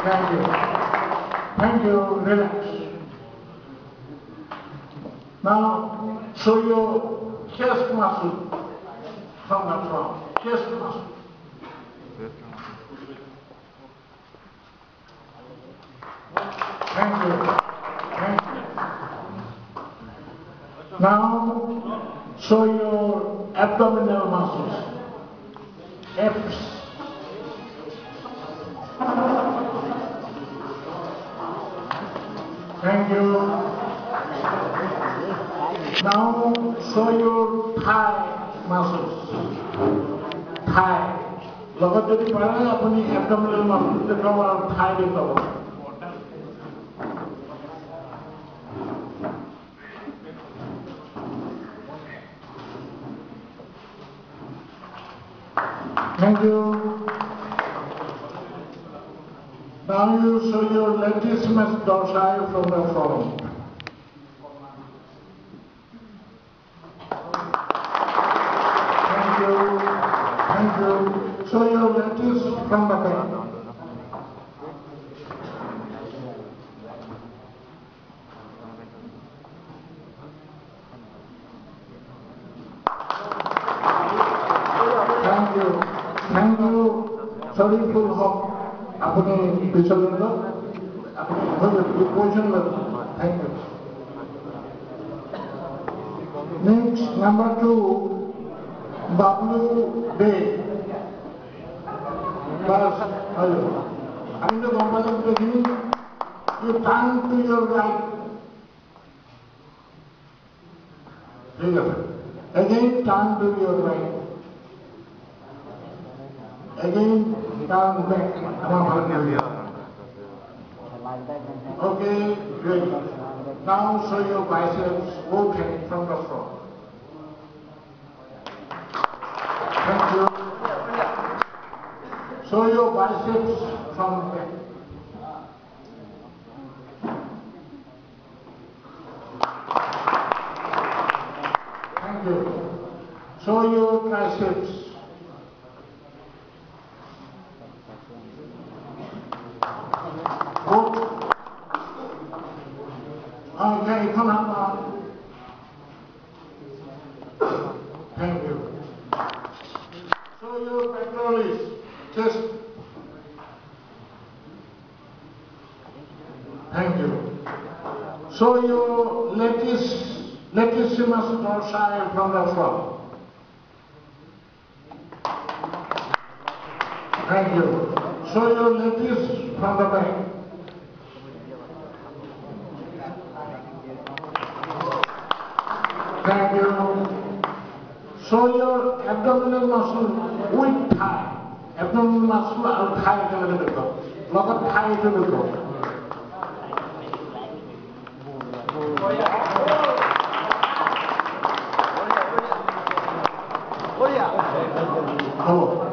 Thank you. Thank you. Relax. Now, show your chest muscle from the front. Chest muscle. Thank you. Thank you. Now, show your abdominal muscles. Abs. Thank you. Now, show your thigh muscles. Thigh. Logot jodi pare apuni abdominal muscles dekhao aru thigh dekhao. Thank you. Now you show your latissimus dorsi from the front. Thank you. Thank you. Show your latissimus from the back. Thank you. Thank you. Sorry for help. Apuni pichon lo. Apuni position lo. Thank you. Next, number 2, Bablu Day. Bas, hello. I'm the government beginning. You turn to your right. Again, turn to your right. Again, turn back. Okay, great. Now show your biceps both hands from the front. Thank you. Show your biceps from the back. Thank you. Show your triceps. Both. Okay, come on. Thank you. Show your pectoralis, chest. Thank you. Show your latissimus dorsi from the front. Thank you. Show your latissimus from the back. Thank you. Show your abdominal muscle with thigh. Abdominal muscle and thigh together देखो. लोग thigh तो देखो. Oh.